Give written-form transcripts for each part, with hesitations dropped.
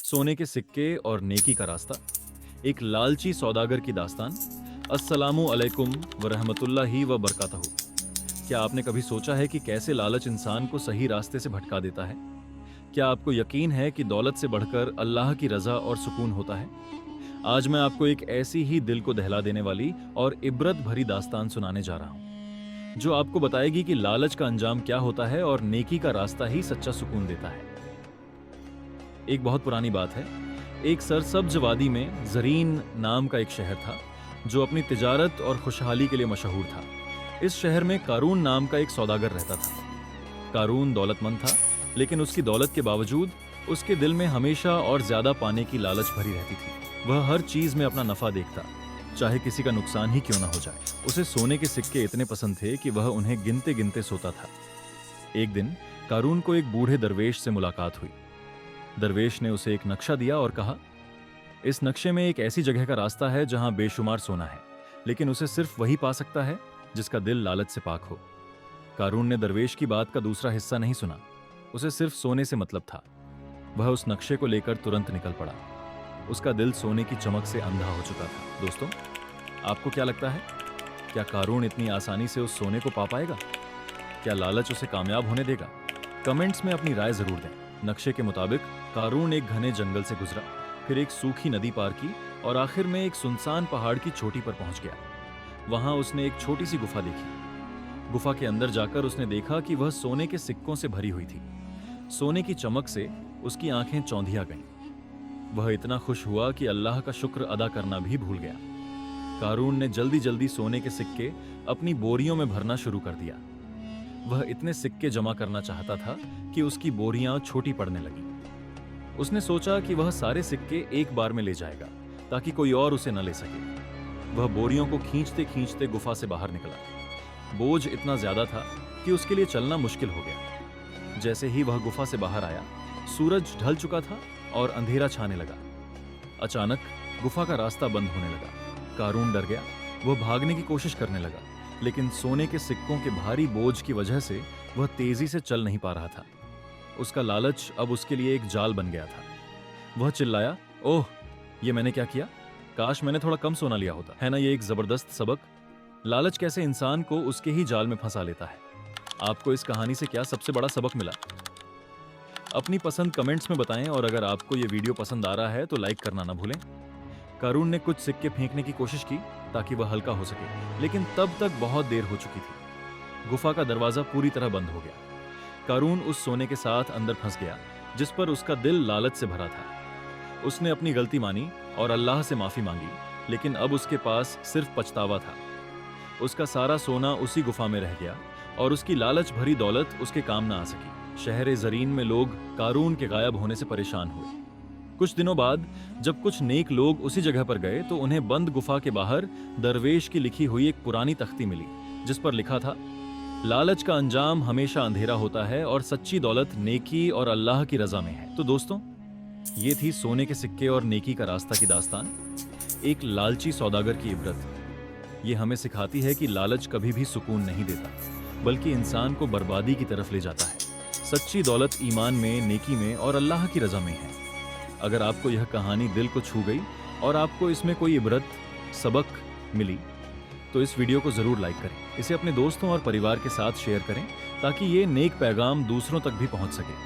सोने के सिक्के और नेकी का रास्ता, एक लालची सौदागर की दास्तान। अस्सलामु अलैकुम व रहमतुल्लाहि व बरकातहू। क्या आपने कभी सोचा है कि कैसे लालच इंसान को सही रास्ते से भटका देता है? क्या आपको यकीन है कि दौलत से बढ़कर अल्लाह की रजा और सुकून होता है? आज मैं आपको एक ऐसी ही दिल को दहला देने वाली और इबरत भरी दास्तान सुनाने जा रहा हूं, जो आपको बताएगी कि लालच का अंजाम क्या होता है और नेकी का रास्ता ही सच्चा सुकून देता है। एक बहुत पुरानी बात है। एक सरसब्ज वादी में जरीन नाम का एक शहर था, जो अपनी तिजारत और खुशहाली के लिए मशहूर था। इस शहर में कारून नाम का एक सौदागर रहता था। कारून दौलतमंद था, लेकिन उसकी दौलत के बावजूद उसके दिल में हमेशा और ज्यादा पाने की लालच भरी रहती थी। वह हर चीज में अपना नफा देखता, चाहे किसी का नुकसान ही क्यों ना हो जाए। उसे सोने के सिक्के इतने पसंद थे कि वह उन्हें गिनते गिनते सोता था। एक दिन कारून को एक बूढ़े दरवेश से मुलाकात हुई। दरवेश ने उसे एक नक्शा दिया और कहा, इस नक्शे में एक ऐसी जगह का रास्ता है जहां बेशुमार सोना है, लेकिन उसे सिर्फ वही पा सकता है जिसका दिल लालच से पाक हो। कारून ने दरवेश की बात का दूसरा हिस्सा नहीं सुना। उसे सिर्फ सोने से मतलब था। वह उस नक्शे को लेकर तुरंत निकल पड़ा। उसका दिल सोने की चमक से अंधा हो चुका था। दोस्तों, आपको क्या लगता है? क्या कारून इतनी आसानी से उस सोने को पा पाएगा? क्या लालच उसे कामयाब होने देगा? कमेंट्स में अपनी राय जरूर दें। नक्शे के मुताबिक कारून एक घने जंगल से गुजरा, फिर एक सूखी नदी पार की और आखिर में एक सुनसान पहाड़ की चोटी पर पहुंच गया। वहां उसने एक छोटी सी गुफा देखी। गुफा के अंदर जाकर उसने देखा कि वह सोने के सिक्कों से भरी हुई थी। सोने की चमक से उसकी आंखें चौंधिया गईं। वह इतना खुश हुआ कि अल्लाह का शुक्र अदा करना भी भूल गया। कारून ने जल्दी जल्दी सोने के सिक्के अपनी बोरियों में भरना शुरू कर दिया। वह इतने सिक्के जमा करना चाहता था कि उसकी बोरियां छोटी पड़ने लगीं। उसने सोचा कि वह सारे सिक्के एक बार में ले जाएगा, ताकि कोई और उसे न ले सके। वह बोरियों को खींचते खींचते गुफा से बाहर निकला। बोझ इतना ज्यादा था कि उसके लिए चलना मुश्किल हो गया। जैसे ही वह गुफा से बाहर आया, सूरज ढल चुका था और अंधेरा छाने लगा। अचानक गुफा का रास्ता बंद होने लगा। कारून डर गया। वह भागने की कोशिश करने लगा, लेकिन सोने के सिक्कों के भारी बोझ की वजह से वह तेजी से चल नहीं पा रहा था। उसका लालच अब उसके लिए एक जाल बन गया था। वह चिल्लाया, ओह, ये मैंने क्या किया? काश मैंने थोड़ा कम सोना लिया होता। है ना ये एक जबरदस्त सबक? लालच कैसे इंसान को उसके ही जाल में फंसा लेता है। आपको इस कहानी से क्या सबसे बड़ा सबक मिला? अपनी पसंद कमेंट्स में बताएं, और अगर आपको ये वीडियो पसंद आ रहा है तो लाइक करना ना भूलें। कारून ने कुछ सिक्के फेंकने की कोशिश की ताकि वह हल्का हो सके, लेकिन तब तक बहुत देर हो चुकी थी। गुफा का दरवाजा पूरी तरह बंद हो गया। कारून उस सोने के साथ अंदर फंस गया, जिस पर उसका दिल लालच से भरा था। उसने अपनी गलती मानी और अल्लाह से माफी मांगी, लेकिन अब उसके पास सिर्फ पछतावा था। उसका सारा सोना उसी गुफा में रह गया और उसकी लालच भरी दौलत उसके काम न आ सकी। शहर जरीन में लोग कारून के गायब होने से परेशान हुए। कुछ दिनों बाद जब कुछ नेक लोग उसी जगह पर गए तो उन्हें बंद गुफा के बाहर दरवेश की लिखी हुई एक पुरानी तख्ती मिली, जिस पर लिखा था, लालच का अंजाम हमेशा अंधेरा होता है और सच्ची दौलत नेकी और अल्लाह की रजा में है। तो दोस्तों, ये थी सोने के सिक्के और नेकी का रास्ता की दास्तान, एक लालची सौदागर की इबरत। ये हमें सिखाती है कि लालच कभी भी सुकून नहीं देता, बल्कि इंसान को बर्बादी की तरफ ले जाता है। सच्ची दौलत ईमान में, नेकी में और अल्लाह की रजा में है। अगर आपको यह कहानी दिल को छू गई और आपको इसमें कोई इबरत, सबक मिली, तो इस वीडियो को जरूर लाइक करें। इसे अपने दोस्तों और परिवार के साथ शेयर करें, ताकि ये नेक पैगाम दूसरों तक भी पहुंच सके।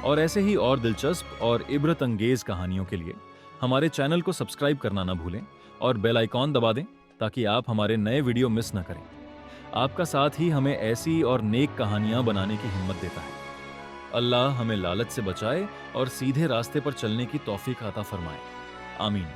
और ऐसे ही और दिलचस्प और इबरत अंगेज कहानियों के लिए हमारे चैनल को सब्सक्राइब करना ना भूलें और बेल आइकॉन दबा दें, ताकि आप हमारे नए वीडियो मिस ना करें। आपका साथ ही हमें ऐसी और नेक कहानियां बनाने की हिम्मत देता है। अल्लाह हमें लालच से बचाए और सीधे रास्ते पर चलने की तौफीक अता फरमाए। आमीन।